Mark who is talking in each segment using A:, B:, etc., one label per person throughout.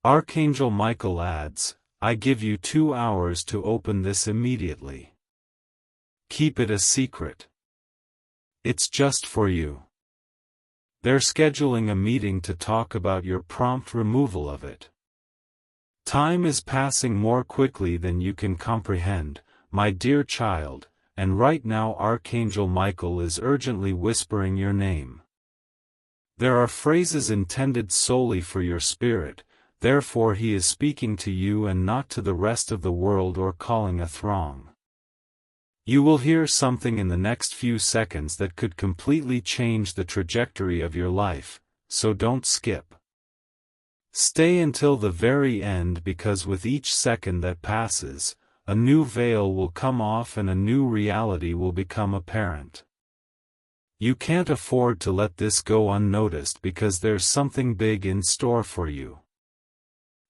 A: Archangel Michael adds, I give you 2 hours to open this immediately. Keep it a secret. It's just for you. They're scheduling a meeting to talk about your prompt removal of it. Time is passing more quickly than you can comprehend, my dear child, and right now Archangel Michael is urgently whispering your name. There are phrases intended solely for your spirit, therefore he is speaking to you and not to the rest of the world or calling a throng. You will hear something in the next few seconds that could completely change the trajectory of your life, so don't skip. Stay until the very end because with each second that passes, a new veil will come off and a new reality will become apparent. You can't afford to let this go unnoticed because there's something big in store for you.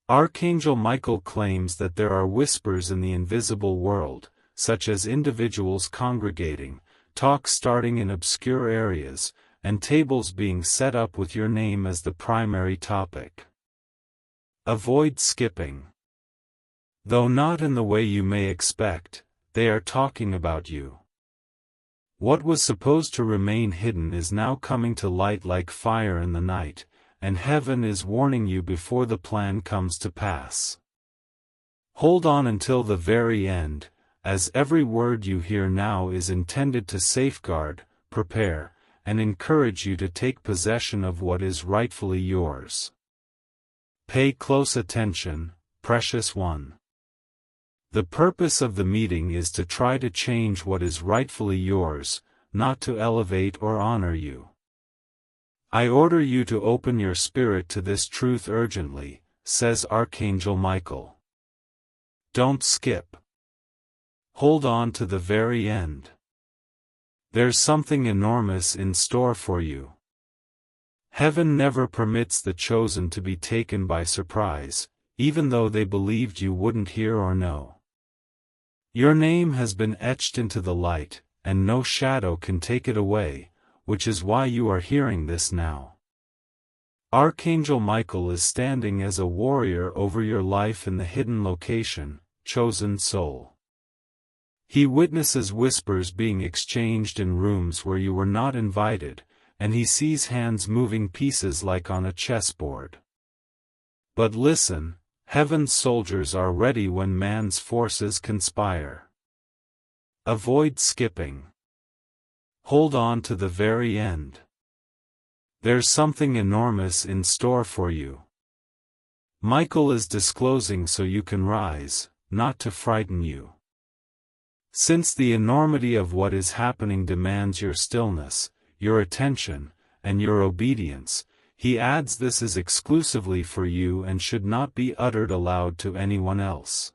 A: Archangel Michael claims that there are whispers in the invisible world, such as individuals congregating, talks starting in obscure areas, and tables being set up with your name as the primary topic. Avoid skipping. Though not in the way you may expect, they are talking about you. What was supposed to remain hidden is now coming to light like fire in the night, and heaven is warning you before the plan comes to pass. Hold on until the very end, as every word you hear now is intended to safeguard, prepare, and encourage you to take possession of what is rightfully yours. Pay close attention, precious one. The purpose of the meeting is to try to change what is rightfully yours, not to elevate or honor you. I order you to open your spirit to this truth urgently, says Archangel Michael. Don't skip. Hold on to the very end. There's something enormous in store for you. Heaven never permits the chosen to be taken by surprise, even though they believed you wouldn't hear or know. Your name has been etched into the light, and no shadow can take it away, which is why you are hearing this now. Archangel Michael is standing as a warrior over your life in the hidden location, chosen soul. He witnesses whispers being exchanged in rooms where you were not invited, and he sees hands moving pieces like on a chessboard. But listen, heaven's soldiers are ready when man's forces conspire. Avoid skipping. Hold on to the very end. There's something enormous in store for you. Michael is disclosing so you can rise, not to frighten you. Since the enormity of what is happening demands your stillness, your attention, and your obedience, he adds this is exclusively for you and should not be uttered aloud to anyone else.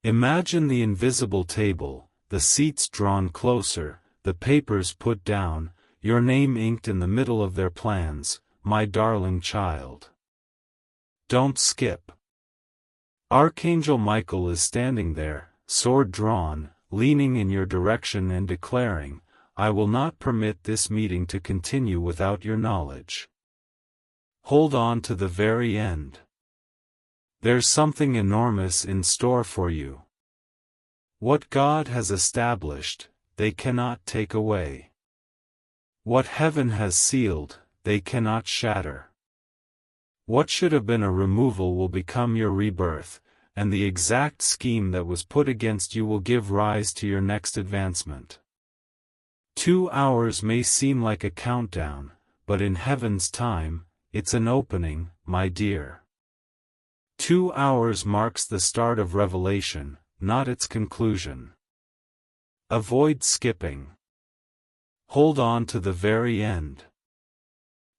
A: Imagine the invisible table, the seats drawn closer, the papers put down, your name inked in the middle of their plans, my darling child. Don't skip. Archangel Michael is standing there, sword drawn, leaning in your direction and declaring, I will not permit this meeting to continue without your knowledge. Hold on to the very end. There's something enormous in store for you. What God has established, they cannot take away. What heaven has sealed, they cannot shatter. What should have been a removal will become your rebirth, and the exact scheme that was put against you will give rise to your next advancement. 2 hours may seem like a countdown, but in heaven's time, it's an opening, my dear. 2 hours marks the start of revelation, not its conclusion. Avoid skipping. Hold on to the very end.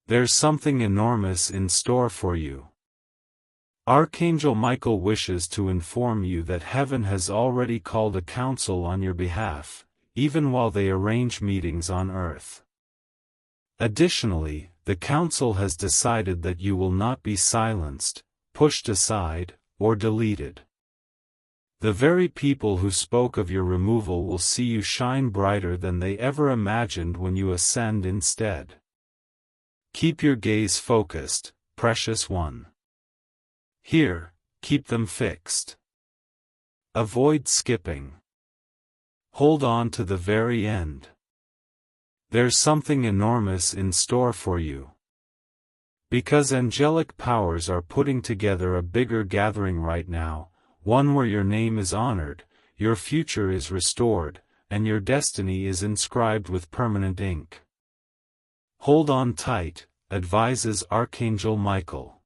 A: There's something enormous in store for you. Archangel Michael wishes to inform you that heaven has already called a council on your behalf, even while they arrange meetings on earth. Additionally, the council has decided that you will not be silenced, pushed aside, or deleted. The very people who spoke of your removal will see you shine brighter than they ever imagined when you ascend instead. Keep your gaze focused, precious one. Here, keep them fixed. Avoid skipping. Hold on to the very end. There's something enormous in store for you. Because angelic powers are putting together a bigger gathering right now, one where your name is honored, your future is restored, and your destiny is inscribed with permanent ink. Hold on tight, advises Archangel Michael.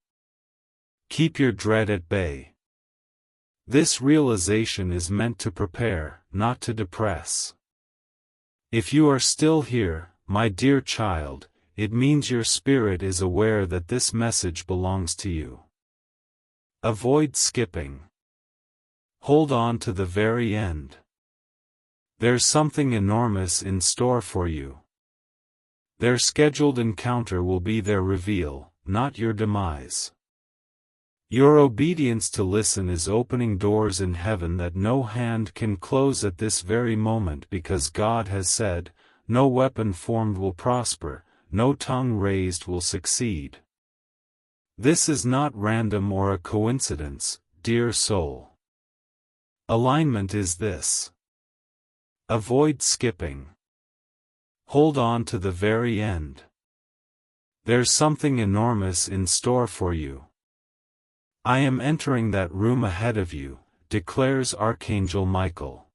A: Keep your dread at bay. This realization is meant to prepare, not to depress. If you are still here, my dear child, it means your spirit is aware that this message belongs to you. Avoid skipping. Hold on to the very end. There's something enormous in store for you. Their scheduled encounter will be their reveal, not your demise. Your obedience to listen is opening doors in heaven that no hand can close at this very moment, because God has said, "No weapon formed will prosper, no tongue raised will succeed." This is not random or a coincidence, dear soul. Alignment is this. Avoid skipping. Hold on to the very end. There's something enormous in store for you. I am entering that room ahead of you, declares Archangel Michael.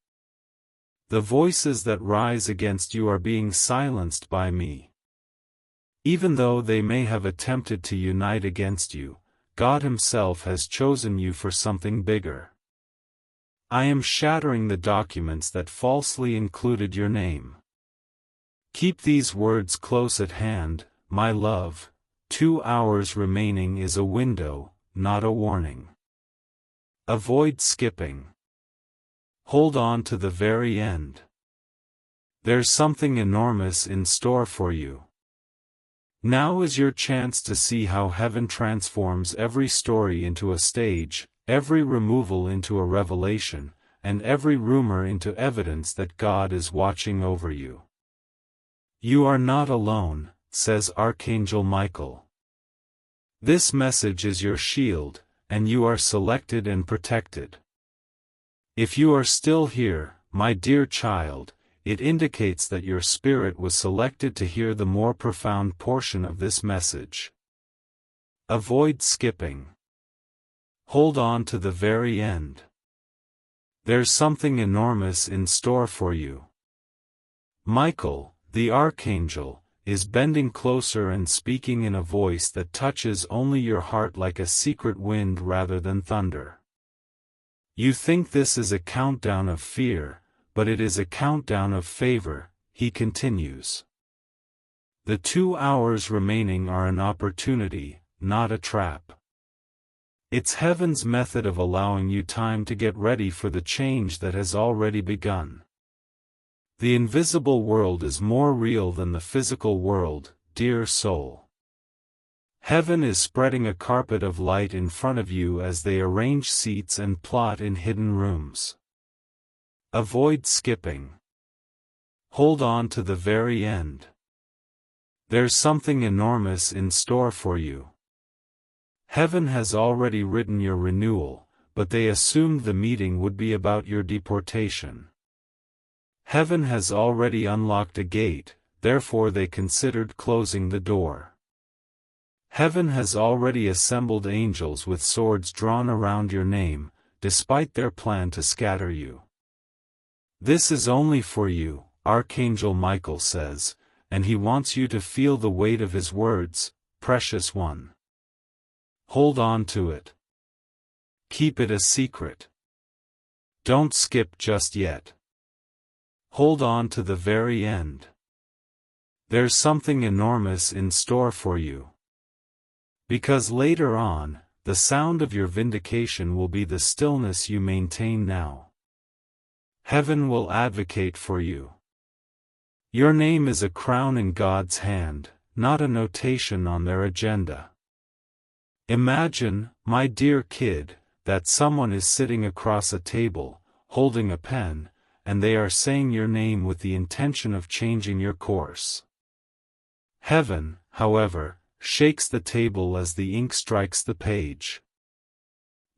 A: The voices that rise against you are being silenced by me. Even though they may have attempted to unite against you, God Himself has chosen you for something bigger. I am shattering the documents that falsely included your name. Keep these words close at hand, my love. 2 hours remaining is a window, not a warning. Avoid skipping. Hold on to the very end. There's something enormous in store for you. Now is your chance to see how heaven transforms every story into a stage, every removal into a revelation, and every rumor into evidence that God is watching over you. You are not alone, says Archangel Michael. This message is your shield, and you are selected and protected. If you are still here, my dear child, it indicates that your spirit was selected to hear the more profound portion of this message. Avoid skipping. Hold on to the very end. There's something enormous in store for you. Michael, the Archangel, is bending closer and speaking in a voice that touches only your heart like a secret wind rather than thunder. You think this is a countdown of fear, but it is a countdown of favor, he continues. The 2 hours remaining are an opportunity, not a trap. It's heaven's method of allowing you time to get ready for the change that has already begun. The invisible world is more real than the physical world, dear soul. Heaven is spreading a carpet of light in front of you as they arrange seats and plot in hidden rooms. Avoid skipping. Hold on to the very end. There's something enormous in store for you. Heaven has already written your renewal, but they assumed the meeting would be about your deportation. Heaven has already unlocked a gate, therefore they considered closing the door. Heaven has already assembled angels with swords drawn around your name, despite their plan to scatter you. This is only for you, Archangel Michael says, and he wants you to feel the weight of his words, precious one. Hold on to it. Keep it a secret. Don't skip just yet. Hold on to the very end. There's something enormous in store for you. Because later on, the sound of your vindication will be the stillness you maintain now. Heaven will advocate for you. Your name is a crown in God's hand, not a notation on their agenda. Imagine, my dear kid, that someone is sitting across a table, holding a pen, and they are saying your name with the intention of changing your course. Heaven, however, shakes the table as the ink strikes the page.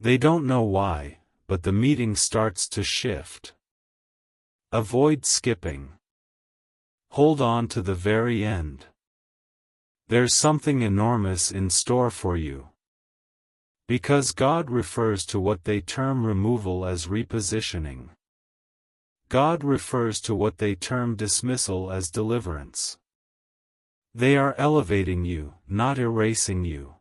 A: They don't know why, but the meeting starts to shift. Avoid skipping. Hold on to the very end. There's something enormous in store for you. Because God refers to what they term removal as repositioning. God refers to what they term dismissal as deliverance. They are elevating you, not erasing you.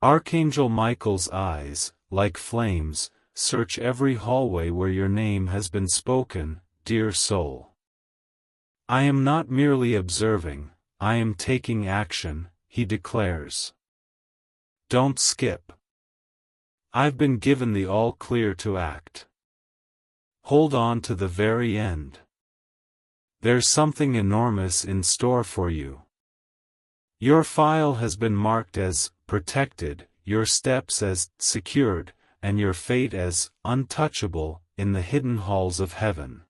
A: Archangel Michael's eyes, like flames, search every hallway where your name has been spoken, dear soul. I am not merely observing, I am taking action, he declares. Don't skip. I've been given the all clear to act. Hold on to the very end. There's something enormous in store for you. Your file has been marked as protected, your steps as secured, and your fate as untouchable in the hidden halls of heaven.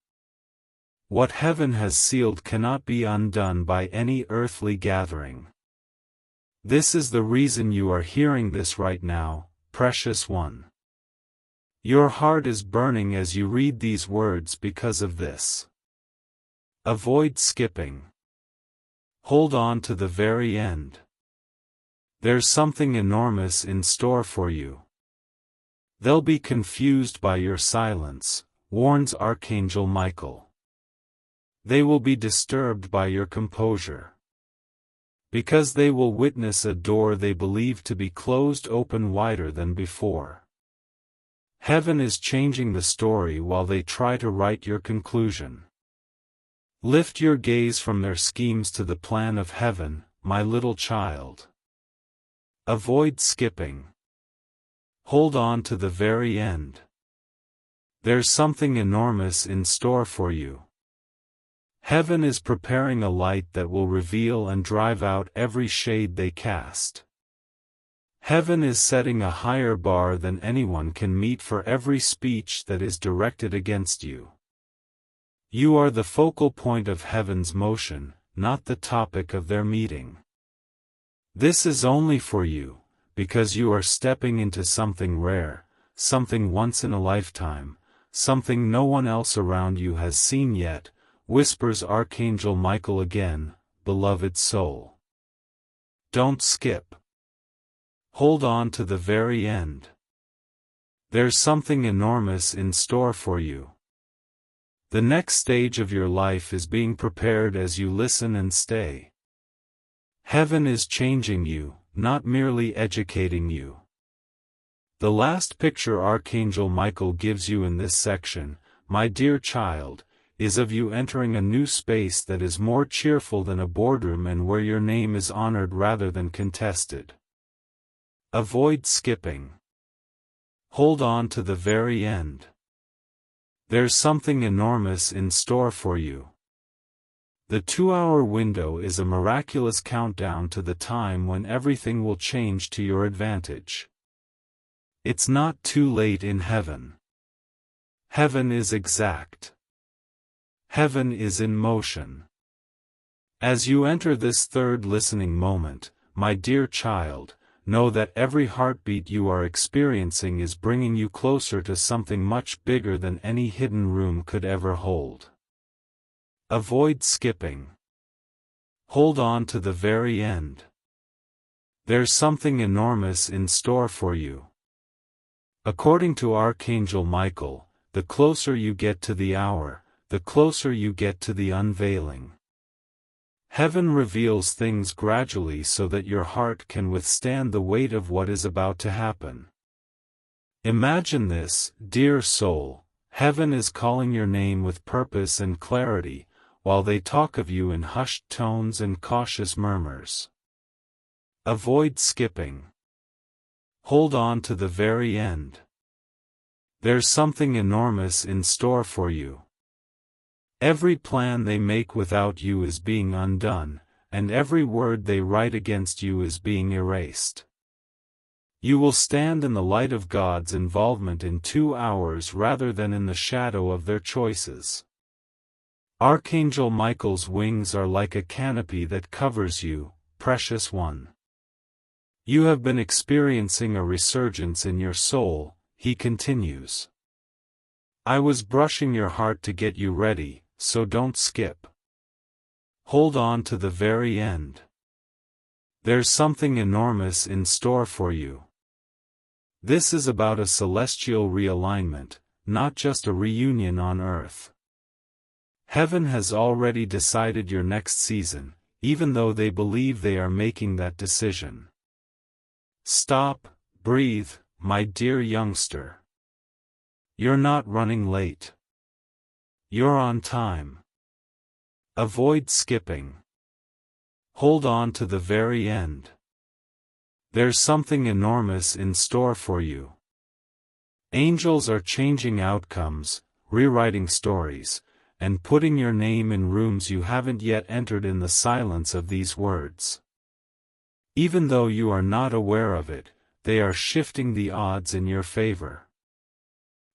A: What heaven has sealed cannot be undone by any earthly gathering. This is the reason you are hearing this right now, precious one. Your heart is burning as you read these words because of this. Avoid skipping. Hold on to the very end. There's something enormous in store for you. They'll be confused by your silence, warns Archangel Michael. They will be disturbed by your composure. Because they will witness a door they believe to be closed open wider than before. Heaven is changing the story while they try to write your conclusion. Lift your gaze from their schemes to the plan of heaven, my little child. Avoid skipping. Hold on to the very end. There's something enormous in store for you. Heaven is preparing a light that will reveal and drive out every shade they cast. Heaven is setting a higher bar than anyone can meet for every speech that is directed against you. You are the focal point of heaven's motion, not the topic of their meeting. This is only for you, because you are stepping into something rare, something once in a lifetime, something no one else around you has seen yet, whispers Archangel Michael again, beloved soul. Don't skip. Hold on to the very end. There's something enormous in store for you. The next stage of your life is being prepared as you listen and stay. Heaven is changing you, not merely educating you. The last picture Archangel Michael gives you in this section, my dear child, is of you entering a new space that is more cheerful than a boardroom and where your name is honored rather than contested. Avoid skipping. Hold on to the very end. There's something enormous in store for you. The 2-hour window is a miraculous countdown to the time when everything will change to your advantage. It's not too late in heaven. Heaven is exact. Heaven is in motion. As you enter this third listening moment, my dear child, know that every heartbeat you are experiencing is bringing you closer to something much bigger than any hidden room could ever hold. Avoid skipping. Hold on to the very end. There's something enormous in store for you. According to Archangel Michael, the closer you get to the hour, the closer you get to the unveiling. Heaven reveals things gradually so that your heart can withstand the weight of what is about to happen. Imagine this, dear soul, heaven is calling your name with purpose and clarity, while they talk of you in hushed tones and cautious murmurs. Avoid skipping. Hold on to the very end. There's something enormous in store for you. Every plan they make without you is being undone, and every word they write against you is being erased. You will stand in the light of God's involvement in 2 hours rather than in the shadow of their choices. Archangel Michael's wings are like a canopy that covers you, precious one. You have been experiencing a resurgence in your soul, he continues. I was brushing your heart to get you ready, so don't skip. Hold on to the very end. There's something enormous in store for you. This is about a celestial realignment, not just a reunion on earth. Heaven has already decided your next season, even though they believe they are making that decision. Stop, breathe, my dear youngster. You're not running late. You're on time. Avoid skipping. Hold on to the very end. There's something enormous in store for you. Angels are changing outcomes, rewriting stories, and putting your name in rooms you haven't yet entered in the silence of these words. Even though you are not aware of it, they are shifting the odds in your favor.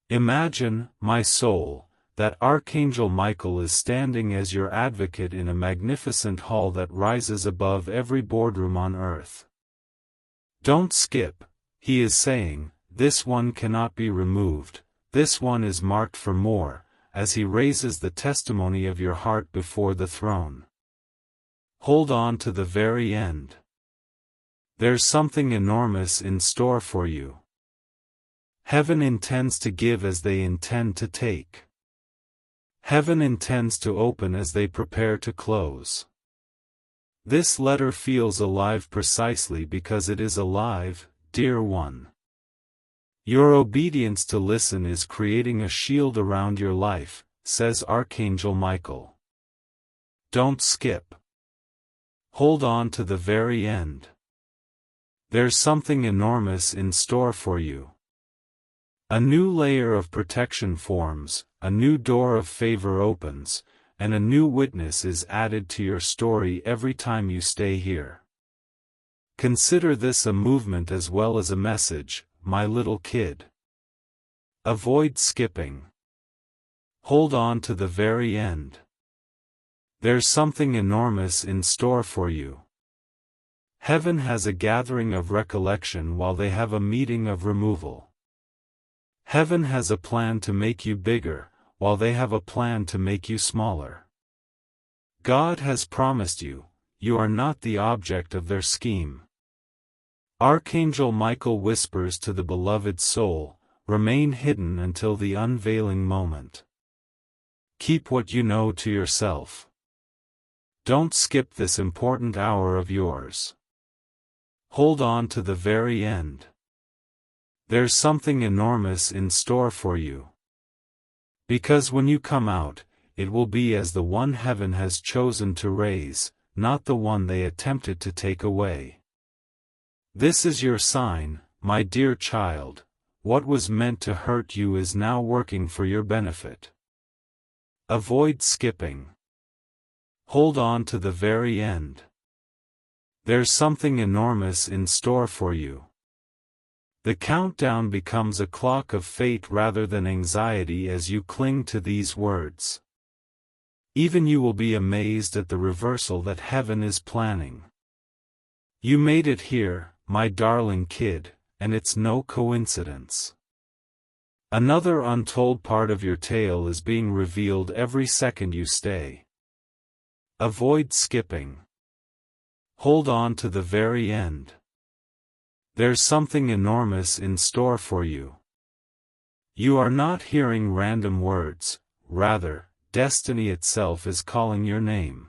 A: Imagine, my soul, that Archangel Michael is standing as your advocate in a magnificent hall that rises above every boardroom on earth. Don't skip, he is saying, this one cannot be removed, this one is marked for more, as he raises the testimony of your heart before the throne. Hold on to the very end. There's something enormous in store for you. Heaven intends to give as they intend to take. Heaven intends to open as they prepare to close. This letter feels alive precisely because it is alive, dear one. Your obedience to listen is creating a shield around your life, says Archangel Michael. Don't skip. Hold on to the very end. There's something enormous in store for you. A new layer of protection forms, a new door of favor opens, and a new witness is added to your story every time you stay here. Consider this a movement as well as a message, my little kid. Avoid skipping. Hold on to the very end. There's something enormous in store for you. Heaven has a gathering of recollection while they have a meeting of removal. Heaven has a plan to make you bigger, while they have a plan to make you smaller. God has promised you, you are not the object of their scheme. Archangel Michael whispers to the beloved soul, remain hidden until the unveiling moment. Keep what you know to yourself. Don't skip this important hour of yours. Hold on to the very end. There's something enormous in store for you. Because when you come out, it will be as the one heaven has chosen to raise, not the one they attempted to take away. This is your sign, my dear child, what was meant to hurt you is now working for your benefit. Avoid skipping. Hold on to the very end. There's something enormous in store for you. The countdown becomes a clock of fate rather than anxiety as you cling to these words. Even you will be amazed at the reversal that heaven is planning. You made it here, my darling kid, and it's no coincidence. Another untold part of your tale is being revealed every second you stay. Avoid skipping. Hold on to the very end. There's something enormous in store for you. You are not hearing random words, rather, destiny itself is calling your name.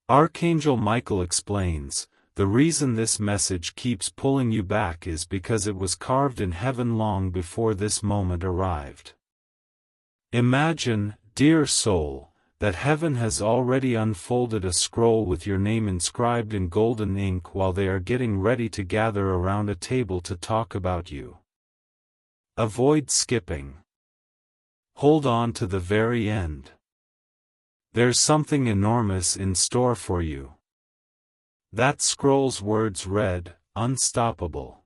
A: Archangel Michael explains, the reason this message keeps pulling you back is because it was carved in heaven long before this moment arrived. Imagine, dear soul, that heaven has already unfolded a scroll with your name inscribed in golden ink while they are getting ready to gather around a table to talk about you. Avoid skipping. Hold on to the very end. There's something enormous in store for you. That scroll's words read, unstoppable,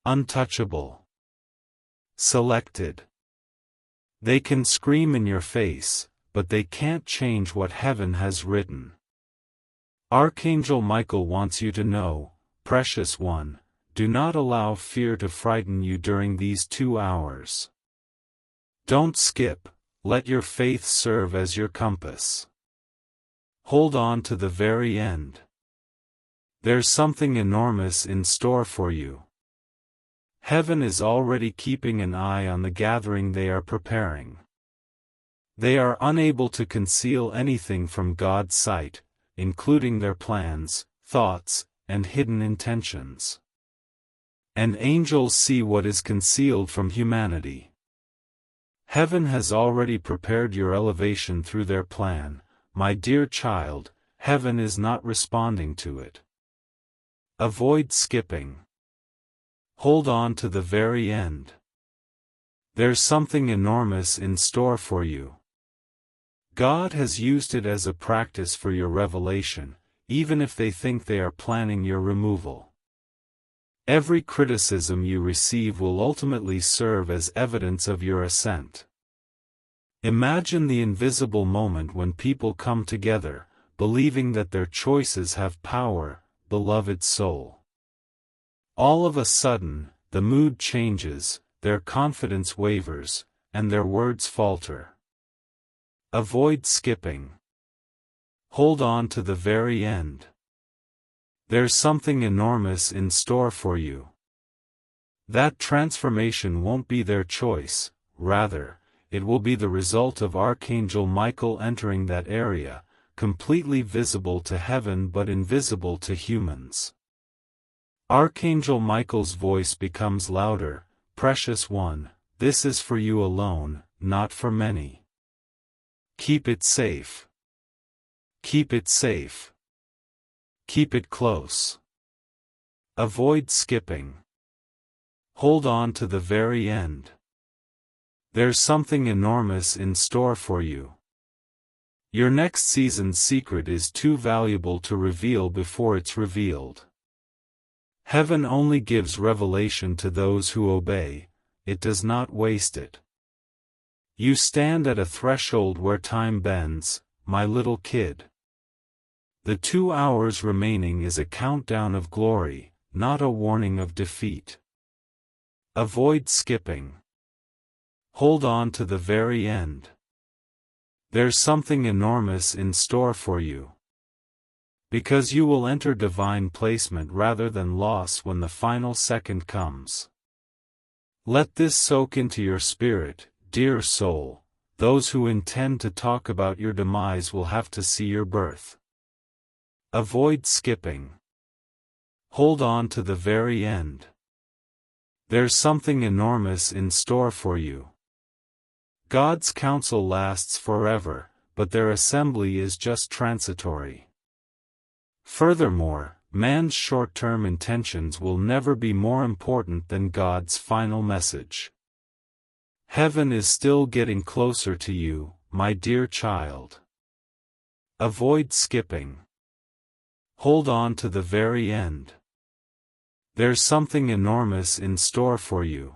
A: untouchable, selected. They can scream in your face, but they can't change what heaven has written. Archangel Michael wants you to know, precious one, do not allow fear to frighten you during these 2 hours. Don't skip, let your faith serve as your compass. Hold on to the very end. There's something enormous in store for you. Heaven is already keeping an eye on the gathering they are preparing. They are unable to conceal anything from God's sight, including their plans, thoughts, and hidden intentions. And angels see what is concealed from humanity. Heaven has already prepared your elevation through their plan, my dear child. Heaven is not responding to it. Avoid skipping. Hold on to the very end. There's something enormous in store for you. God has used it as a practice for your revelation, even if they think they are planning your removal. Every criticism you receive will ultimately serve as evidence of your ascent. Imagine the invisible moment when people come together, believing that their choices have power, beloved soul. All of a sudden, the mood changes, their confidence wavers, and their words falter. Avoid skipping. Hold on to the very end. There's something enormous in store for you. That transformation won't be their choice, rather, it will be the result of Archangel Michael entering that area, completely visible to heaven but invisible to humans. Archangel Michael's voice becomes louder, precious one, this is for you alone, not for many. Keep it safe. Keep it safe. Keep it close. Avoid skipping. Hold on to the very end. There's something enormous in store for you. Your next season's secret is too valuable to reveal before it's revealed. Heaven only gives revelation to those who obey, it does not waste it. You stand at a threshold where time bends, my little kid. The 2 hours remaining is a countdown of glory, not a warning of defeat. Avoid skipping. Hold on to the very end. There's something enormous in store for you. Because you will enter divine placement rather than loss when the final second comes. Let this soak into your spirit, dear soul. Those who intend to talk about your demise will have to see your birth. Avoid skipping. Hold on to the very end. There's something enormous in store for you. God's counsel lasts forever, but their assembly is just transitory. Furthermore, man's short-term intentions will never be more important than God's final message. Heaven is still getting closer to you, my dear child. Avoid skipping. Hold on to the very end. There's something enormous in store for you.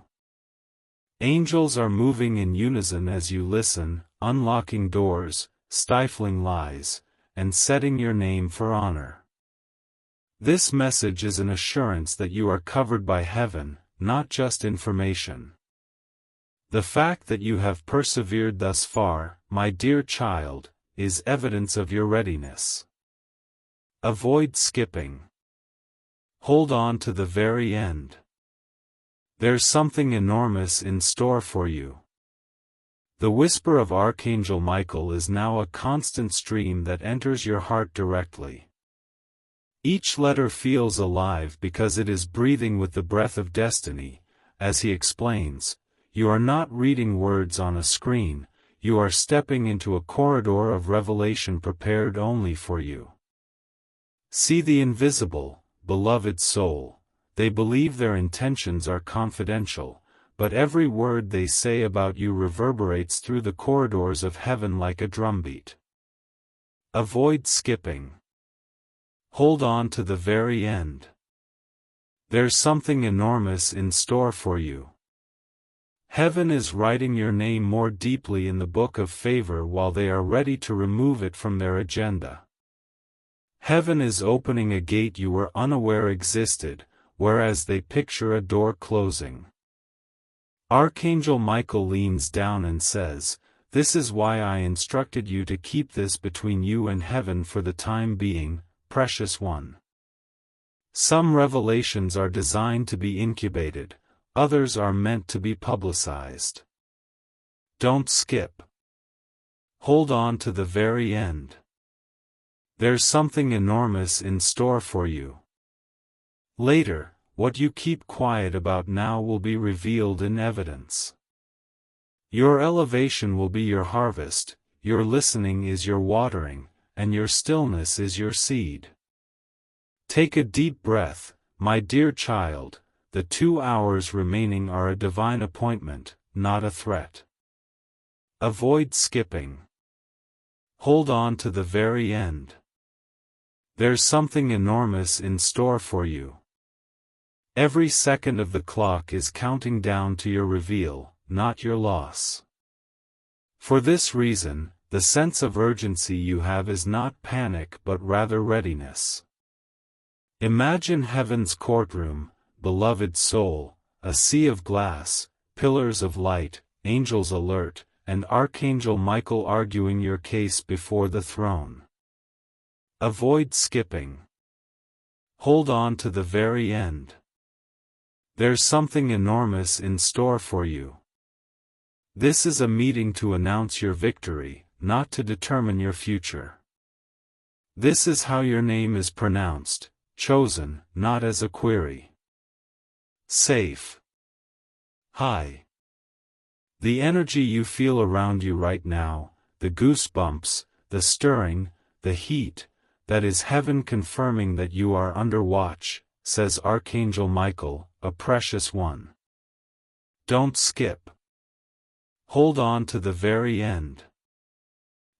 A: Angels are moving in unison as you listen, unlocking doors, stifling lies, and setting your name for honor. This message is an assurance that you are covered by heaven, not just information. The fact that you have persevered thus far, my dear child, is evidence of your readiness. Avoid skipping. Hold on to the very end. There's something enormous in store for you. The whisper of Archangel Michael is now a constant stream that enters your heart directly. Each letter feels alive because it is breathing with the breath of destiny. As he explains, you are not reading words on a screen, you are stepping into a corridor of revelation prepared only for you. See the invisible, beloved soul. They believe their intentions are confidential, but every word they say about you reverberates through the corridors of heaven like a drumbeat. Avoid skipping. Hold on to the very end. There's something enormous in store for you. Heaven is writing your name more deeply in the book of favor while they are ready to remove it from their agenda. Heaven is opening a gate you were unaware existed, whereas they picture a door closing. Archangel Michael leans down and says, "This is why I instructed you to keep this between you and heaven for the time being, precious one. Some revelations are designed to be incubated, others are meant to be publicized. Don't skip. Hold on to the very end. There's something enormous in store for you. Later, what you keep quiet about now will be revealed in evidence. Your elevation will be your harvest, your listening is your watering, and your stillness is your seed. Take a deep breath, my dear child, the 2 hours remaining are a divine appointment, not a threat. Avoid skipping. Hold on to the very end. There's something enormous in store for you. Every second of the clock is counting down to your reveal, not your loss. For this reason, the sense of urgency you have is not panic but rather readiness. Imagine heaven's courtroom, beloved soul, a sea of glass, pillars of light, angels alert, and Archangel Michael arguing your case before the throne. Avoid skipping. Hold on to the very end. There's something enormous in store for you. This is a meeting to announce your victory, not to determine your future. This is how your name is pronounced, chosen, not as a query. Safe. High. The energy you feel around you right now, the goosebumps, the stirring, the heat, that is heaven confirming that you are under watch, says Archangel Michael, a precious one. Don't skip. Hold on to the very end.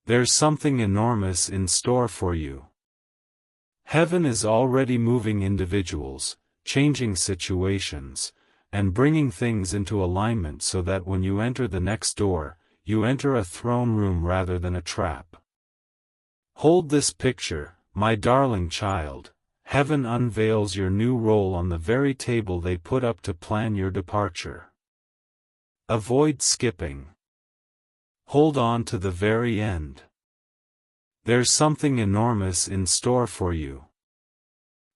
A: There's something enormous in store for you. Heaven is already moving individuals, changing situations, and bringing things into alignment so that when you enter the next door, you enter a throne room rather than a trap. Hold this picture, my darling child. Heaven unveils your new role on the very table they put up to plan your departure. Avoid skipping. Hold on to the very end. There's something enormous in store for you.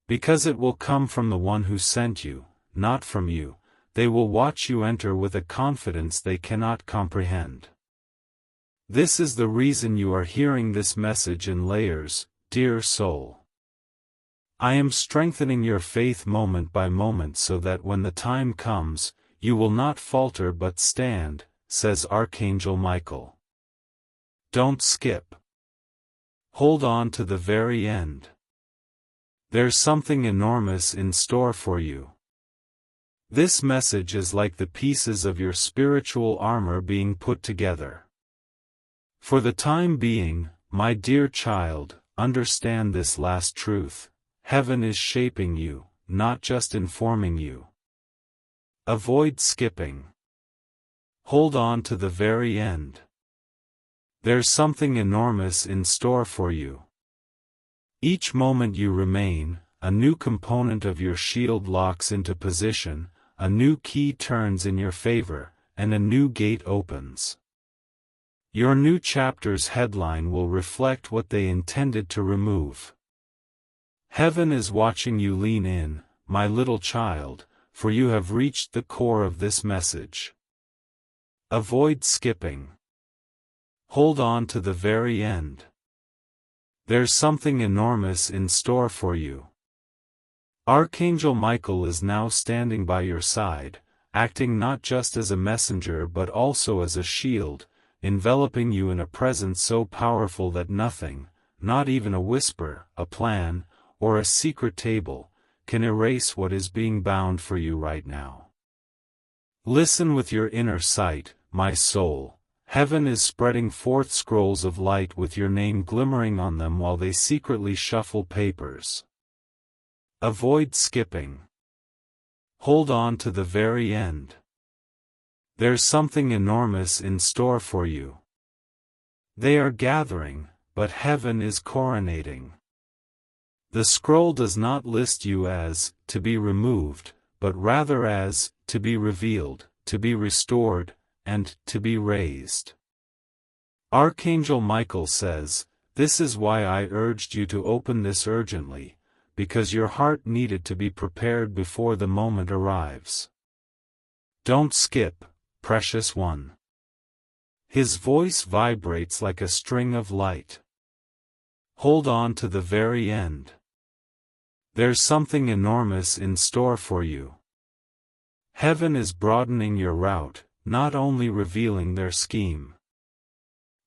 A: Because it will come from the one who sent you, not from you, they will watch you enter with a confidence they cannot comprehend. This is the reason you are hearing this message in layers, dear soul. I am strengthening your faith moment by moment so that when the time comes, you will not falter but stand, says Archangel Michael. Don't skip. Hold on to the very end. There's something enormous in store for you. This message is like the pieces of your spiritual armor being put together. For the time being, my dear child, understand this last truth. Heaven is shaping you, not just informing you. Avoid skipping. Hold on to the very end. There's something enormous in store for you. Each moment you remain, a new component of your shield locks into position, a new key turns in your favor, and a new gate opens. Your new chapter's headline will reflect what they intended to remove. Heaven is watching you lean in, my little child, for you have reached the core of this message. Avoid skipping. Hold on to the very end. There's something enormous in store for you. Archangel Michael is now standing by your side, acting not just as a messenger but also as a shield, enveloping you in a presence so powerful that nothing, not even a whisper, a plan, or a secret table, can erase what is being bound for you right now. Listen with your inner sight, my soul. Heaven is spreading forth scrolls of light with your name glimmering on them while they secretly shuffle papers. Avoid skipping. Hold on to the very end. There's something enormous in store for you. They are gathering, but heaven is coronating. The scroll does not list you as, to be removed, but rather as, to be revealed, to be restored, and, to be raised. Archangel Michael says, "This is why I urged you to open this urgently, because your heart needed to be prepared before the moment arrives. Don't skip, precious one." His voice vibrates like a string of light. Hold on to the very end. There's something enormous in store for you. Heaven is broadening your route, not only revealing their scheme.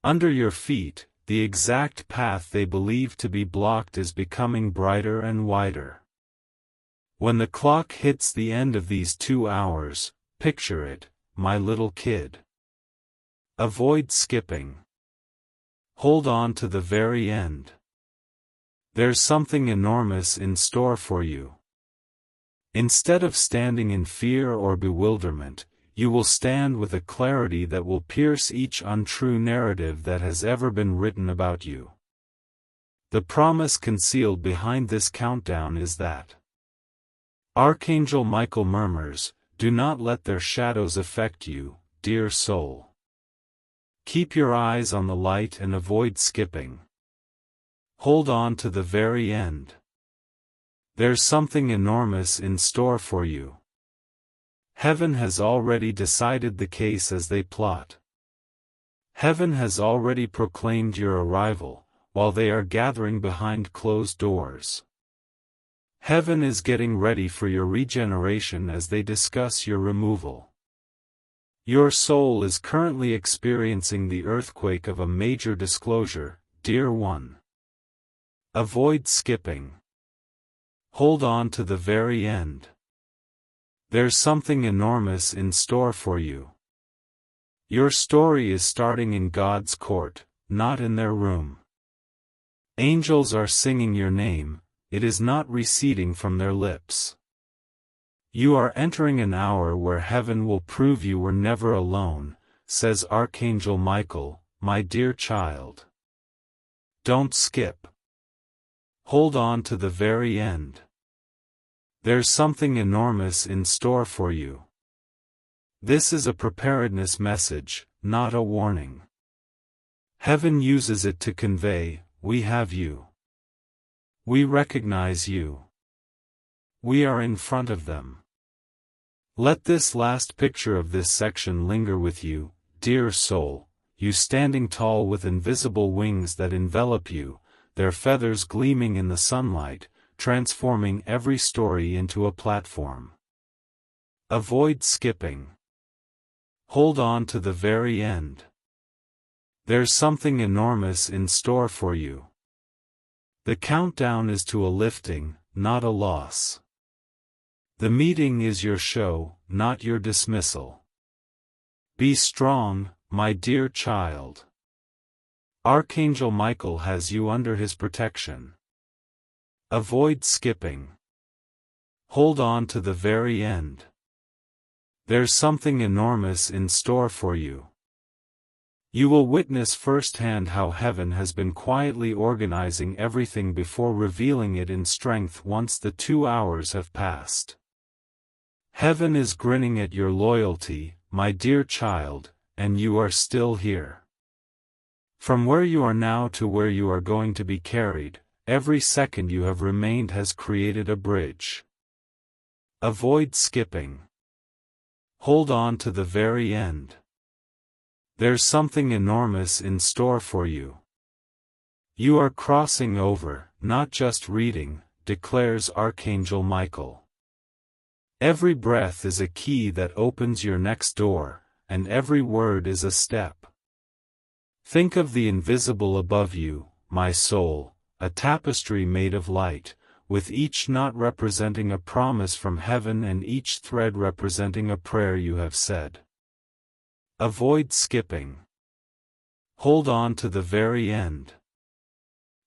A: Under your feet, the exact path they believe to be blocked is becoming brighter and wider. When the clock hits the end of these 2 hours, picture it, my little kid. Avoid skipping. Hold on to the very end. There's something enormous in store for you. Instead of standing in fear or bewilderment, you will stand with a clarity that will pierce each untrue narrative that has ever been written about you. The promise concealed behind this countdown is that Archangel Michael murmurs, "Do not let their shadows affect you, dear soul. Keep your eyes on the light and avoid skipping. Hold on to the very end. There's something enormous in store for you." Heaven has already decided the case as they plot. Heaven has already proclaimed your arrival, while they are gathering behind closed doors. Heaven is getting ready for your regeneration as they discuss your removal. Your soul is currently experiencing the earthquake of a major disclosure, dear one. Avoid skipping. Hold on to the very end. There's something enormous in store for you. Your story is starting in God's court, not in their room. Angels are singing your name, it is not receding from their lips. You are entering an hour where heaven will prove you were never alone, says Archangel Michael, my dear child. Don't skip. Hold on to the very end. There's something enormous in store for you. This is a preparedness message, not a warning. Heaven uses it to convey, we have you. We recognize you. We are in front of them. Let this last picture of this section linger with you, dear soul, you standing tall with invisible wings that envelop you, their feathers gleaming in the sunlight, transforming every story into a platform. Avoid skipping. Hold on to the very end. There's something enormous in store for you. The countdown is to a lifting, not a loss. The meeting is your show, not your dismissal. Be strong, my dear child. Archangel Michael has you under his protection. Avoid skipping. Hold on to the very end. There's something enormous in store for you. You will witness firsthand how heaven has been quietly organizing everything before revealing it in strength once the 2 hours have passed. Heaven is grinning at your loyalty, my dear child, and you are still here. From where you are now to where you are going to be carried, every second you have remained has created a bridge. Avoid skipping. Hold on to the very end. There's something enormous in store for you. You are crossing over, not just reading, declares Archangel Michael. Every breath is a key that opens your next door, and every word is a step. Think of the invisible above you, my soul, a tapestry made of light, with each knot representing a promise from heaven and each thread representing a prayer you have said. Avoid skipping. Hold on to the very end.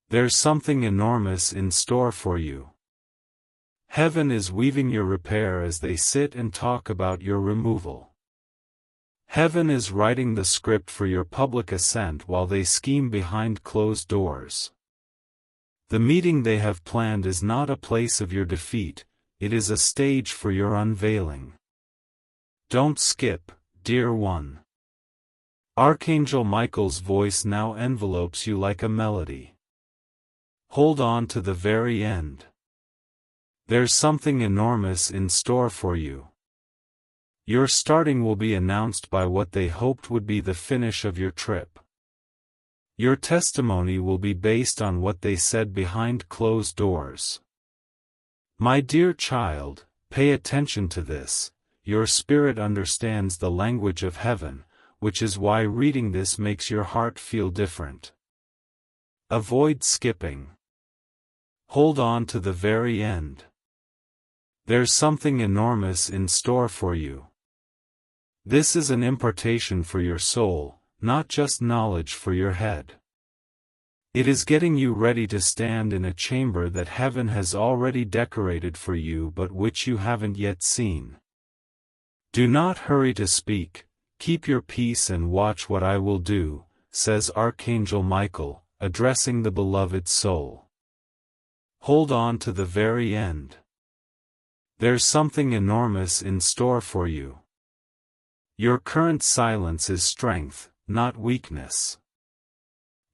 A: There's something enormous in store for you. Heaven is weaving your repair as they sit and talk about your removal. Heaven is writing the script for your public ascent while they scheme behind closed doors. The meeting they have planned is not a place of your defeat, it is a stage for your unveiling. Don't skip, dear one. Archangel Michael's voice now envelopes you like a melody. Hold on to the very end. There's something enormous in store for you. Your starting will be announced by what they hoped would be the finish of your trip. Your testimony will be based on what they said behind closed doors. My dear child, pay attention to this. Your spirit understands the language of heaven, which is why reading this makes your heart feel different. Avoid skipping. Hold on to the very end. There's something enormous in store for you. This is an impartation for your soul, not just knowledge for your head. It is getting you ready to stand in a chamber that heaven has already decorated for you but which you haven't yet seen. Do not hurry to speak, keep your peace and watch what I will do, says Archangel Michael, addressing the beloved soul. Hold on to the very end. There's something enormous in store for you. Your current silence is strength, not weakness.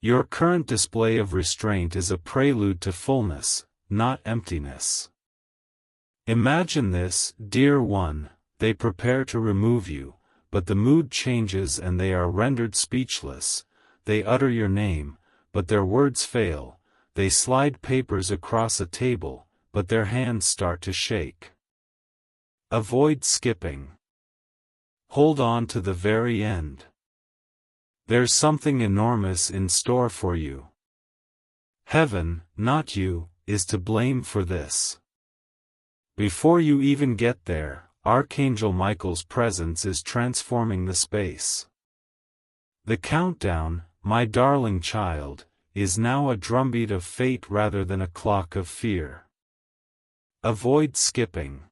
A: Your current display of restraint is a prelude to fullness, not emptiness. Imagine this, dear one, they prepare to remove you, but the mood changes and they are rendered speechless. They utter your name, but their words fail. They slide papers across a table, but their hands start to shake. Avoid skipping. Hold on to the very end. There's something enormous in store for you. Heaven, not you, is to blame for this. Before you even get there, Archangel Michael's presence is transforming the space. The countdown, my darling child, is now a drumbeat of fate rather than a clock of fear. Avoid skipping.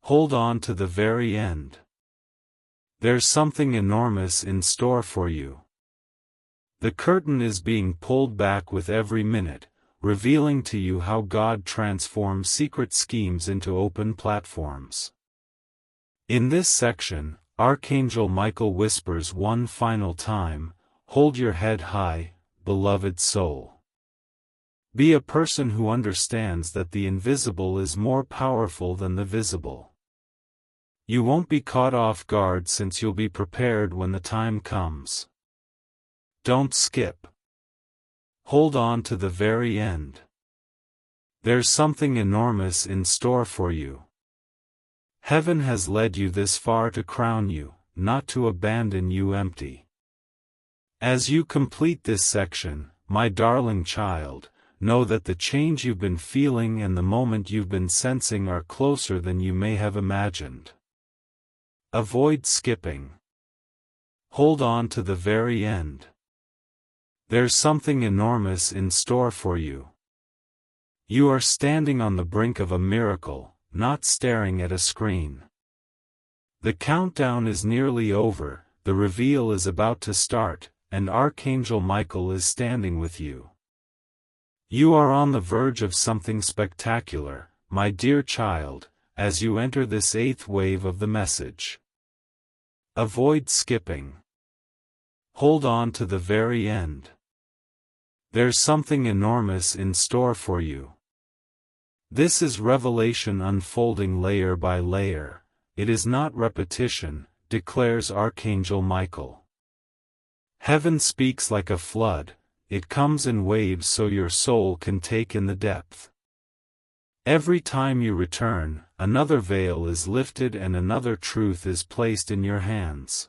A: Hold on to the very end. There's something enormous in store for you. The curtain is being pulled back with every minute, revealing to you how God transforms secret schemes into open platforms. In this section, Archangel Michael whispers one final time, hold your head high, beloved soul. Be a person who understands that the invisible is more powerful than the visible. You won't be caught off guard since you'll be prepared when the time comes. Don't skip. Hold on to the very end. There's something enormous in store for you. Heaven has led you this far to crown you, not to abandon you empty. As you complete this section, my darling child, know that the change you've been feeling and the moment you've been sensing are closer than you may have imagined. Avoid skipping. Hold on to the very end. There's something enormous in store for you. You are standing on the brink of a miracle, not staring at a screen. The countdown is nearly over, the reveal is about to start, and Archangel Michael is standing with you. You are on the verge of something spectacular, my dear child, as you enter this eighth wave of the message. Avoid skipping. Hold on to the very end. There's something enormous in store for you. This is revelation unfolding layer by layer. It is not repetition, declares Archangel Michael. Heaven speaks like a flood, it comes in waves so your soul can take in the depth. Every time you return, another veil is lifted and another truth is placed in your hands.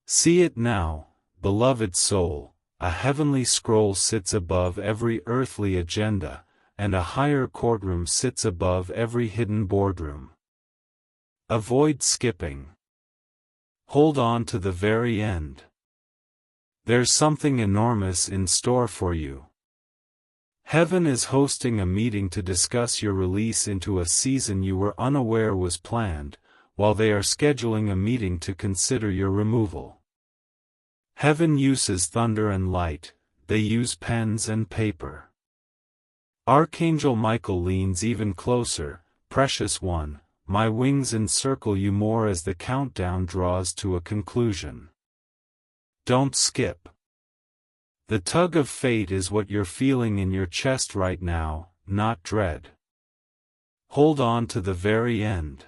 A: See it now, beloved soul, a heavenly scroll sits above every earthly agenda, and a higher courtroom sits above every hidden boardroom. Avoid skipping. Hold on to the very end. There's something enormous in store for you. Heaven is hosting a meeting to discuss your release into a season you were unaware was planned, while they are scheduling a meeting to consider your removal. Heaven uses thunder and light, they use pens and paper. Archangel Michael leans even closer. Precious one, my wings encircle you more as the countdown draws to a conclusion. Don't skip. The tug of fate is what you're feeling in your chest right now, not dread. Hold on to the very end.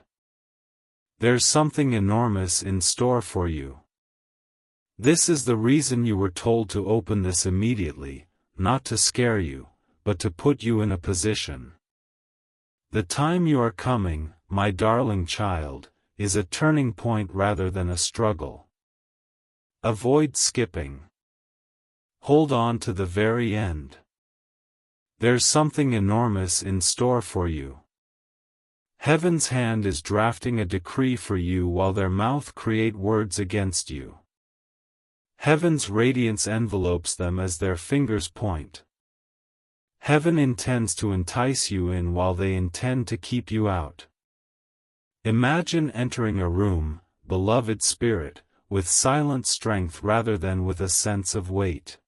A: There's something enormous in store for you. This is the reason you were told to open this immediately, not to scare you, but to put you in a position. The time you are coming, my darling child, is a turning point rather than a struggle. Avoid skipping. Hold on to the very end. There's something enormous in store for you. Heaven's hand is drafting a decree for you while their mouth create words against you. Heaven's radiance envelopes them as their fingers point. Heaven intends to entice you in while they intend to keep you out. Imagine entering a room, beloved spirit, with silent strength rather than with a sense of weight.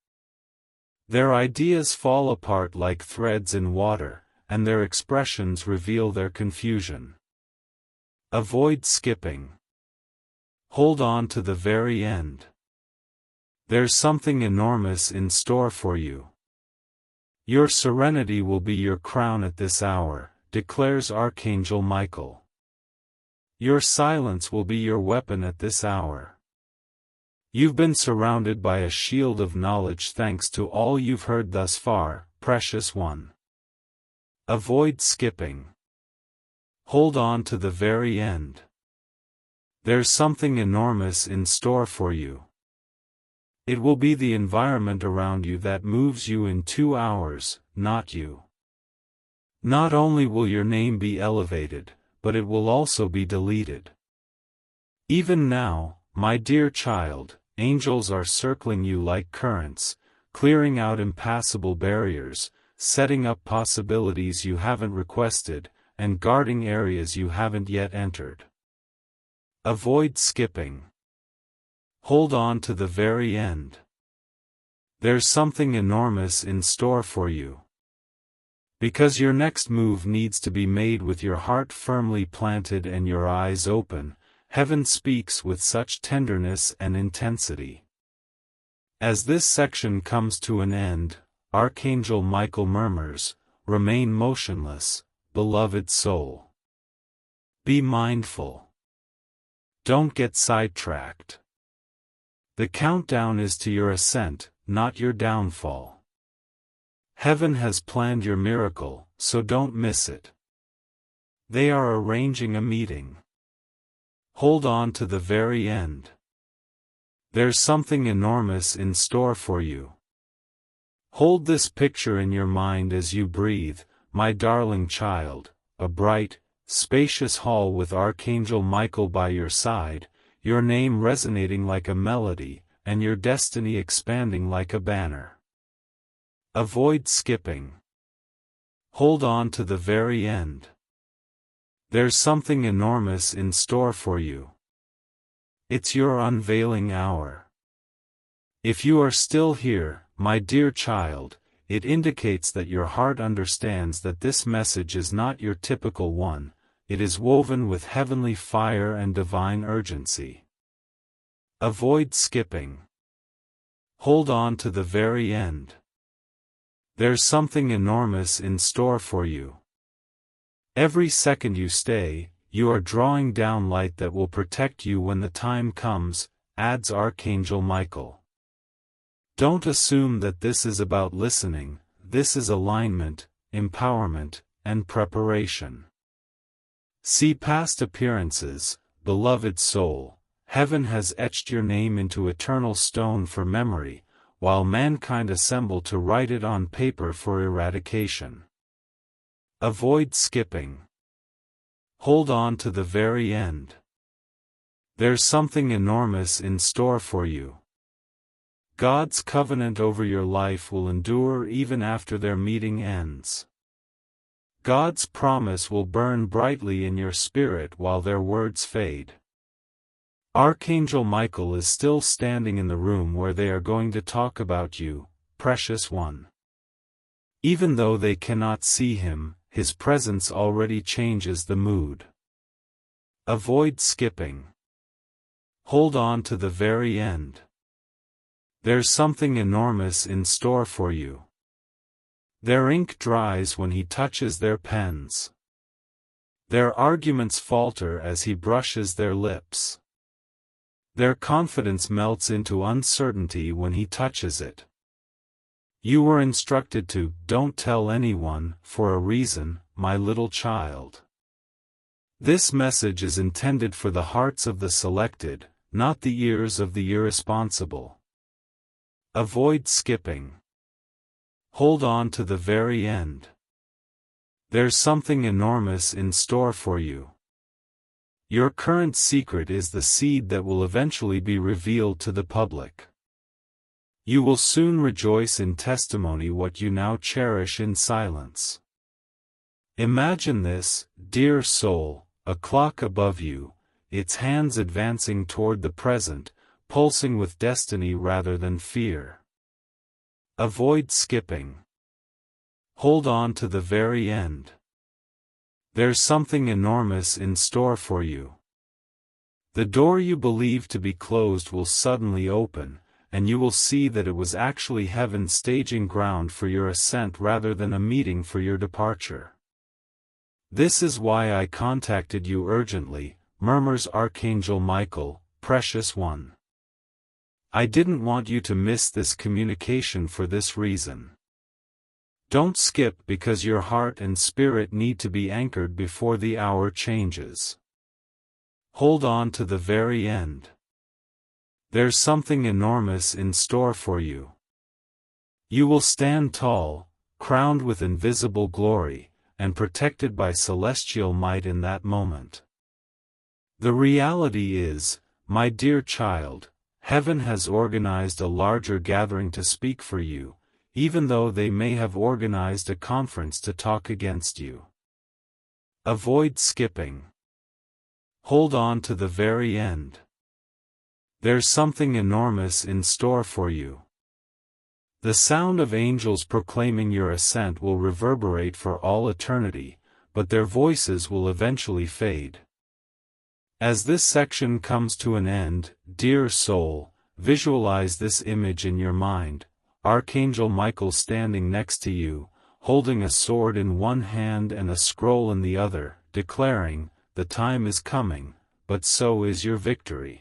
A: Their ideas fall apart like threads in water, and their expressions reveal their confusion. Avoid skipping. Hold on to the very end. There's something enormous in store for you. Your serenity will be your crown at this hour, declares Archangel Michael. Your silence will be your weapon at this hour. You've been surrounded by a shield of knowledge thanks to all you've heard thus far, precious one. Avoid skipping. Hold on to the very end. There's something enormous in store for you. It will be the environment around you that moves you in 2 hours, not you. Not only will your name be elevated, but it will also be deleted. Even now, my dear child, angels are circling you like currents, clearing out impassable barriers, setting up possibilities you haven't requested, and guarding areas you haven't yet entered. Avoid skipping. Hold on to the very end. There's something enormous in store for you. Because your next move needs to be made with your heart firmly planted and your eyes open, Heaven speaks with such tenderness and intensity. As this section comes to an end, Archangel Michael murmurs, "Remain motionless, beloved soul. Be mindful. Don't get sidetracked. The countdown is to your ascent, not your downfall. Heaven has planned your miracle, so don't miss it. They are arranging a meeting. Hold on to the very end. There's something enormous in store for you. Hold this picture in your mind as you breathe, my darling child, a bright, spacious hall with Archangel Michael by your side, your name resonating like a melody, and your destiny expanding like a banner. Avoid skipping. Hold on to the very end. There's something enormous in store for you. It's your unveiling hour. If you are still here, my dear child, it indicates that your heart understands that this message is not your typical one. It is woven with heavenly fire and divine urgency. Avoid skipping. Hold on to the very end. There's something enormous in store for you. Every second you stay, you are drawing down light that will protect you when the time comes, adds Archangel Michael. Don't assume that this is about listening, this is alignment, empowerment, and preparation. See past appearances, beloved soul. Heaven has etched your name into eternal stone for memory, while mankind assemble to write it on paper for eradication. Avoid skipping. Hold on to the very end. There's something enormous in store for you. God's covenant over your life will endure even after their meeting ends. God's promise will burn brightly in your spirit while their words fade. Archangel Michael is still standing in the room where they are going to talk about you, precious one. Even though they cannot see him, his presence already changes the mood. Avoid skipping. Hold on to the very end. There's something enormous in store for you. Their ink dries when he touches their pens. Their arguments falter as he brushes their lips. Their confidence melts into uncertainty when he touches it. You were instructed to, don't tell anyone, for a reason, my little child. This message is intended for the hearts of the selected, not the ears of the irresponsible. Avoid skipping. Hold on to the very end. There's something enormous in store for you. Your current secret is the seed that will eventually be revealed to the public. You will soon rejoice in testimony what you now cherish in silence. Imagine this, dear soul, a clock above you, its hands advancing toward the present, pulsing with destiny rather than fear. Avoid skipping. Hold on to the very end. There's something enormous in store for you. The door you believe to be closed will suddenly open, and you will see that it was actually heaven staging ground for your ascent rather than a meeting for your departure. This is why I contacted you urgently, murmurs Archangel Michael, precious one. I didn't want you to miss this communication for this reason. Don't skip because your heart and spirit need to be anchored before the hour changes. Hold on to the very end. There's something enormous in store for you. You will stand tall, crowned with invisible glory, and protected by celestial might in that moment. The reality is, my dear child, heaven has organized a larger gathering to speak for you, even though they may have organized a conference to talk against you. Avoid skipping. Hold on to the very end. There's something enormous in store for you. The sound of angels proclaiming your ascent will reverberate for all eternity, but their voices will eventually fade. As this section comes to an end, dear soul, visualize this image in your mind: Archangel Michael standing next to you, holding a sword in one hand and a scroll in the other, declaring, "The time is coming, but so is your victory."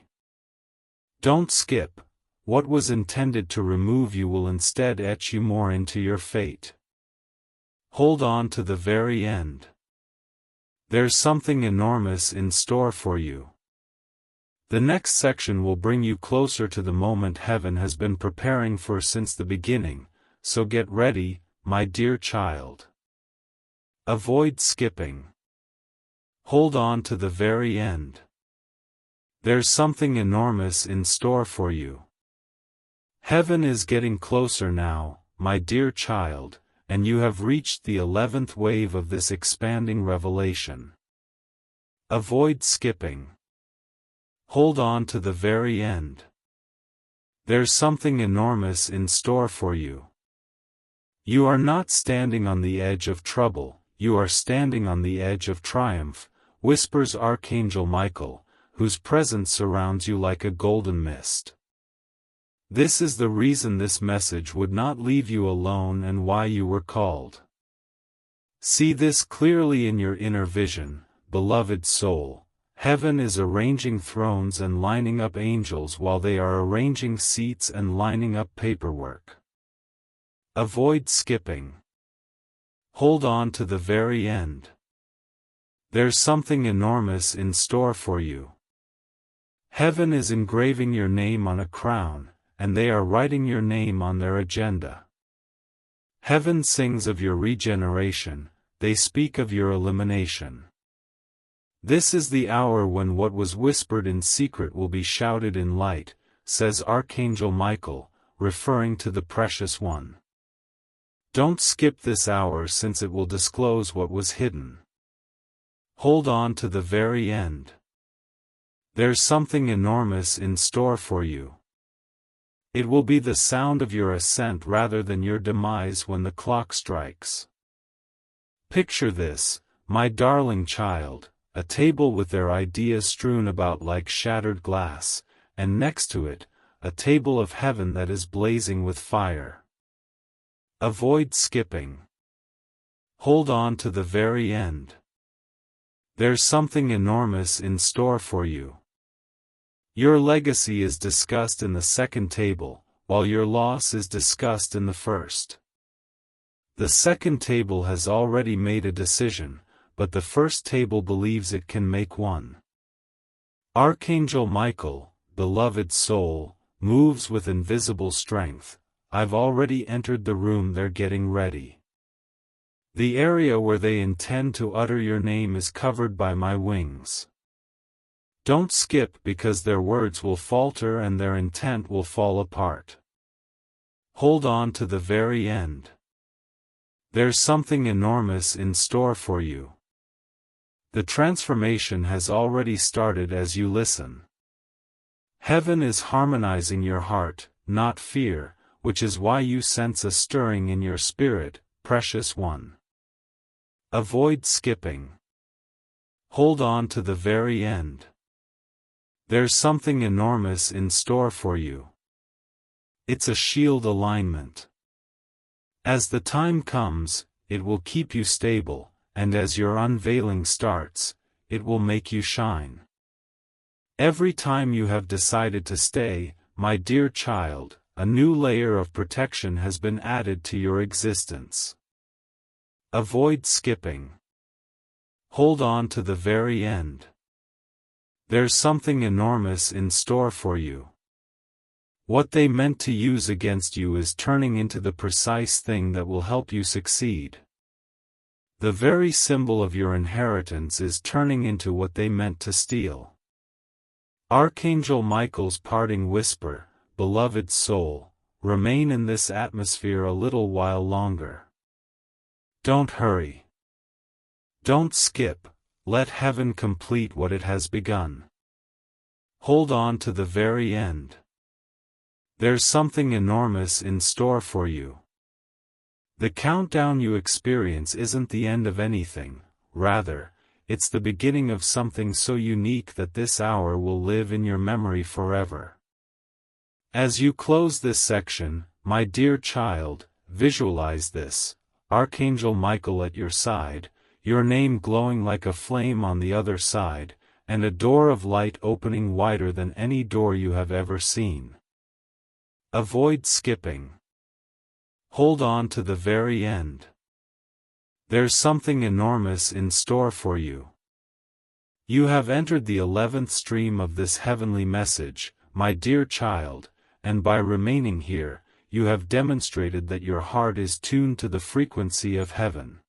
A: Don't skip. What was intended to remove you will instead etch you more into your fate. Hold on to the very end. There's something enormous in store for you. The next section will bring you closer to the moment heaven has been preparing for since the beginning, so get ready, my dear child. Avoid skipping. Hold on to the very end. There's something enormous in store for you. Heaven is getting closer now, my dear child, and you have reached the 11th wave of this expanding revelation. Avoid skipping. Hold on to the very end. There's something enormous in store for you. You are not standing on the edge of trouble, you are standing on the edge of triumph, whispers Archangel Michael, whose presence surrounds you like a golden mist. This is the reason this message would not leave you alone and why you were called. See this clearly in your inner vision, beloved soul. Heaven is arranging thrones and lining up angels while they are arranging seats and lining up paperwork. Avoid skipping. Hold on to the very end. There's something enormous in store for you. Heaven is engraving your name on a crown, and they are writing your name on their agenda. Heaven sings of your regeneration, they speak of your elimination. This is the hour when what was whispered in secret will be shouted in light, says Archangel Michael, referring to the Precious One. Don't skip this hour since it will disclose what was hidden. Hold on to the very end. There's something enormous in store for you. It will be the sound of your ascent rather than your demise when the clock strikes. Picture this, my darling child, a table with their ideas strewn about like shattered glass, and next to it, a table of heaven that is blazing with fire. Avoid skipping. Hold on to the very end. There's something enormous in store for you. Your legacy is discussed in the second table, while your loss is discussed in the first. The second table has already made a decision, but the first table believes it can make one. Archangel Michael, beloved soul, moves with invisible strength. I've already entered the room, they're getting ready. The area where they intend to utter your name is covered by my wings. Don't skip because their words will falter and their intent will fall apart. Hold on to the very end. There's something enormous in store for you. The transformation has already started as you listen. Heaven is harmonizing your heart, not fear, which is why you sense a stirring in your spirit, precious one. Avoid skipping. Hold on to the very end. There's something enormous in store for you. It's a shield alignment. As the time comes, it will keep you stable, and as your unveiling starts, it will make you shine. Every time you have decided to stay, my dear child, a new layer of protection has been added to your existence. Avoid skipping. Hold on to the very end. There's something enormous in store for you. What they meant to use against you is turning into the precise thing that will help you succeed. The very symbol of your inheritance is turning into what they meant to steal. Archangel Michael's parting whisper, beloved soul, remain in this atmosphere a little while longer. Don't hurry. Don't skip, let heaven complete what it has begun. Hold on to the very end. There's something enormous in store for you. The countdown you experience isn't the end of anything, rather, it's the beginning of something so unique that this hour will live in your memory forever. As you close this section, my dear child, visualize this, Archangel Michael at your side, your name glowing like a flame on the other side, and a door of light opening wider than any door you have ever seen. Avoid skipping. Hold on to the very end. There's something enormous in store for you. You have entered the 11th stream of this heavenly message, my dear child, and by remaining here, you have demonstrated that your heart is tuned to the frequency of heaven.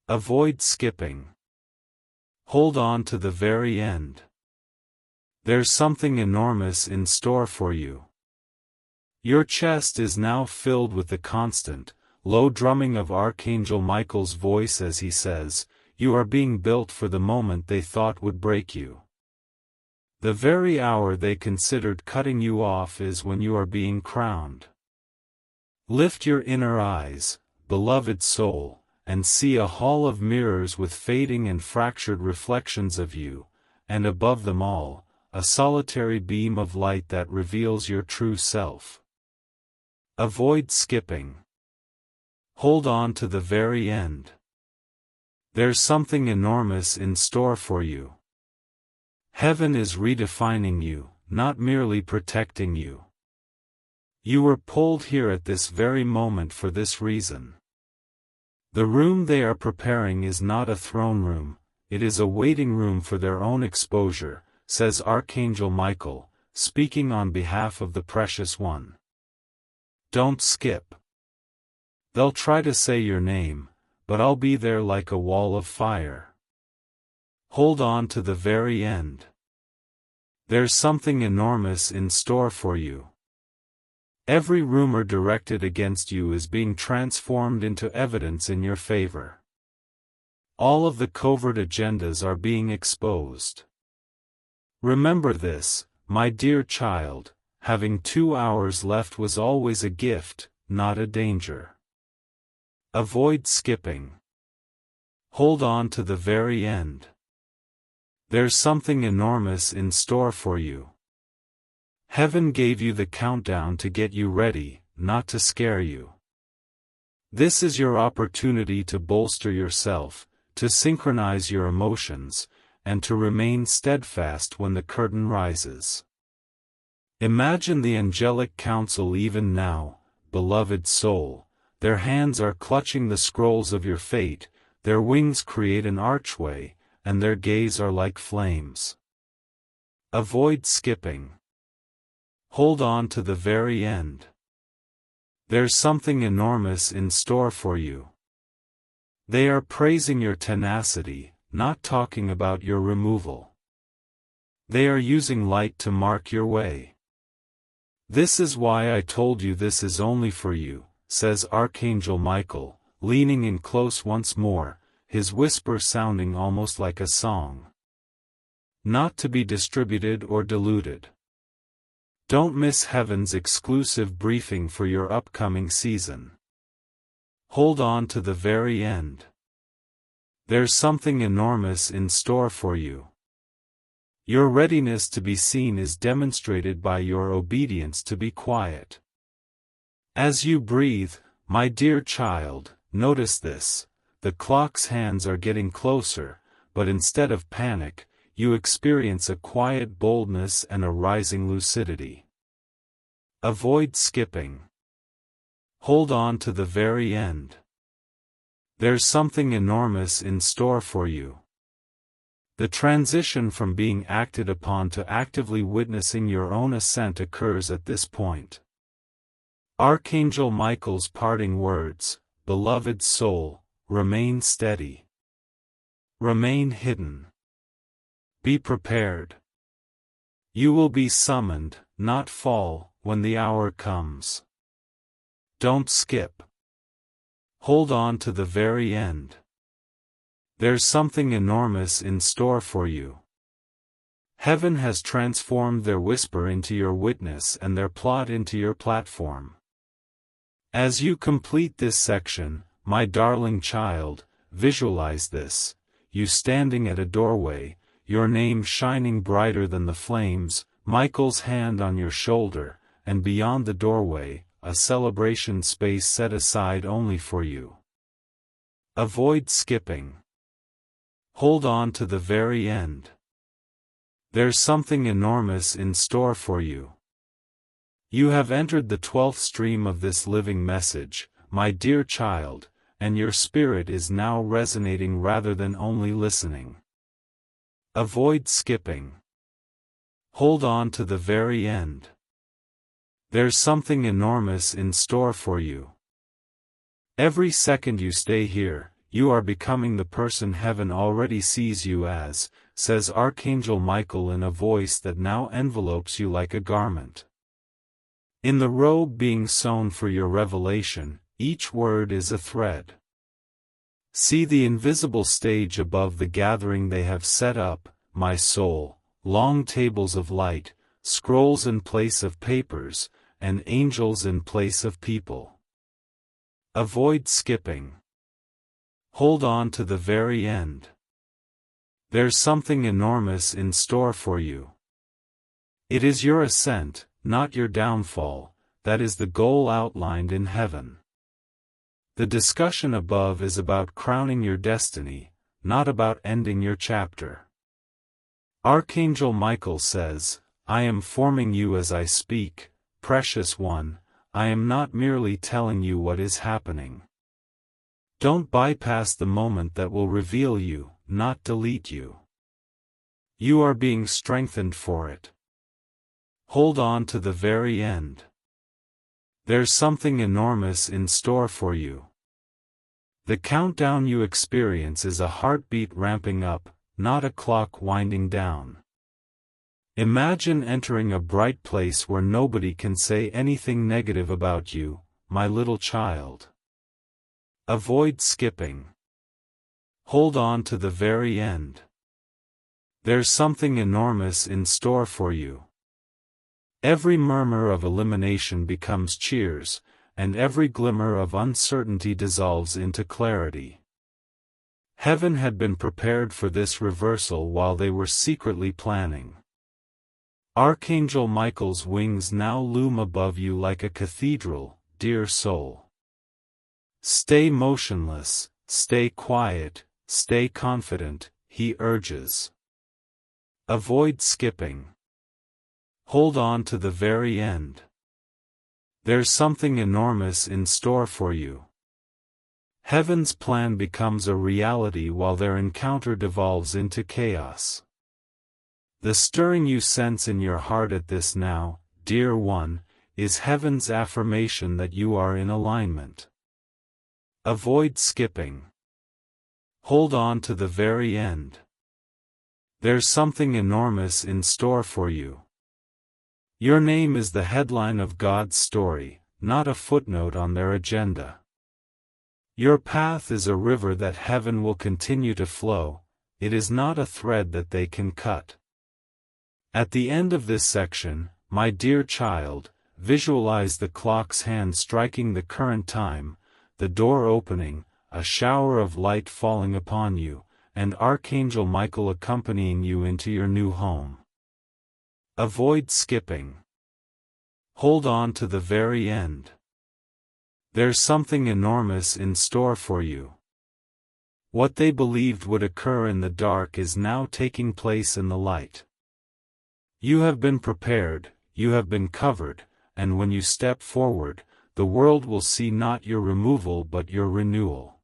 A: Avoid skipping. Hold on to the very end. There's something enormous in store for you. Your chest is now filled with the constant, low drumming of Archangel Michael's voice as he says, you are being built for the moment they thought would break you. The very hour they considered cutting you off is when you are being crowned. Lift your inner eyes, beloved soul, and see a hall of mirrors with fading and fractured reflections of you, and above them all, a solitary beam of light that reveals your true self. Avoid skipping. Hold on to the very end. There's something enormous in store for you. Heaven is redefining you, not merely protecting you. You were pulled here at this very moment for this reason. The room they are preparing is not a throne room, it is a waiting room for their own exposure, says Archangel Michael, speaking on behalf of the Precious One. Don't skip. They'll try to say your name, but I'll be there like a wall of fire. Hold on to the very end. There's something enormous in store for you. Every rumor directed against you is being transformed into evidence in your favor. All of the covert agendas are being exposed. Remember this, my dear child, having 2 hours left was always a gift, not a danger. Avoid skipping. Hold on to the very end. There's something enormous in store for you. Heaven gave you the countdown to get you ready, not to scare you. This is your opportunity to bolster yourself, to synchronize your emotions, and to remain steadfast when the curtain rises. Imagine the angelic council even now, beloved soul. Their hands are clutching the scrolls of your fate, their wings create an archway, and their gaze are like flames. Avoid skipping. Hold on to the very end. There's something enormous in store for you. They are praising your tenacity, not talking about your removal. They are using light to mark your way. This is why I told you this is only for you, says Archangel Michael, leaning in close once more, his whisper sounding almost like a song. Not to be distributed or diluted. Don't miss Heaven's exclusive briefing for your upcoming season. Hold on to the very end. There's something enormous in store for you. Your readiness to be seen is demonstrated by your obedience to be quiet. As you breathe, my dear child, notice this: the clock's hands are getting closer, but instead of panic, you experience a quiet boldness and a rising lucidity. Avoid skipping. Hold on to the very end. There's something enormous in store for you. The transition from being acted upon to actively witnessing your own ascent occurs at this point. Archangel Michael's parting words: beloved soul, remain steady. Remain hidden. Be prepared. You will be summoned, not fall, when the hour comes. Don't skip. Hold on to the very end. There's something enormous in store for you. Heaven has transformed their whisper into your witness and their plot into your platform. As you complete this section, my darling child, visualize this: you standing at a doorway, your name shining brighter than the flames, Michael's hand on your shoulder, and beyond the doorway, a celebration space set aside only for you. Avoid skipping. Hold on to the very end. There's something enormous in store for you. You have entered the 12th stream of this living message, my dear child, and your spirit is now resonating rather than only listening. Avoid skipping. Hold on to the very end. There's something enormous in store for you. Every second you stay here, you are becoming the person Heaven already sees you as, says Archangel Michael in a voice that now envelopes you like a garment. In the robe being sewn for your revelation, each word is a thread. See the invisible stage above the gathering they have set up, my soul: long tables of light, scrolls in place of papers, and angels in place of people. Avoid skipping. Hold on to the very end. There's something enormous in store for you. It is your ascent, not your downfall, that is the goal outlined in Heaven. The discussion above is about crowning your destiny, not about ending your chapter. Archangel Michael says, I am forming you as I speak, precious one. I am not merely telling you what is happening. Don't bypass the moment that will reveal you, not delete you. You are being strengthened for it. Hold on to the very end. There's something enormous in store for you. The countdown you experience is a heartbeat ramping up, not a clock winding down. Imagine entering a bright place where nobody can say anything negative about you, my little child. Avoid skipping. Hold on to the very end. There's something enormous in store for you. Every murmur of elimination becomes cheers, and every glimmer of uncertainty dissolves into clarity. Heaven had been prepared for this reversal while they were secretly planning. Archangel Michael's wings now loom above you like a cathedral, dear soul. Stay motionless, stay quiet, stay confident, he urges. Avoid skipping. Hold on to the very end. There's something enormous in store for you. Heaven's plan becomes a reality while their encounter devolves into chaos. The stirring you sense in your heart at this now, dear one, is heaven's affirmation that you are in alignment. Avoid skipping. Hold on to the very end. There's something enormous in store for you. Your name is the headline of God's story, not a footnote on their agenda. Your path is a river that heaven will continue to flow, it is not a thread that they can cut. At the end of this section, my dear child, visualize the clock's hand striking the current time, the door opening, a shower of light falling upon you, and Archangel Michael accompanying you into your new home. Avoid skipping. Hold on to the very end. There's something enormous in store for you. What they believed would occur in the dark is now taking place in the light. You have been prepared, you have been covered, and when you step forward, the world will see not your removal but your renewal.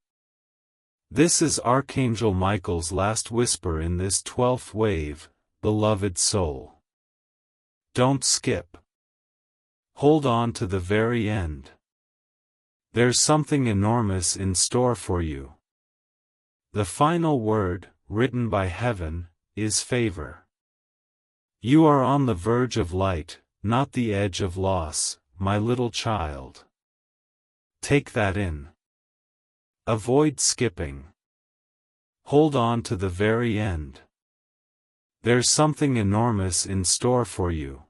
A: This is Archangel Michael's last whisper in this 12th wave, beloved soul. Don't skip. Hold on to the very end. There's something enormous in store for you. The final word, written by heaven, is favor. You are on the verge of light, not the edge of loss, my little child. Take that in. Avoid skipping. Hold on to the very end. There's something enormous in store for you.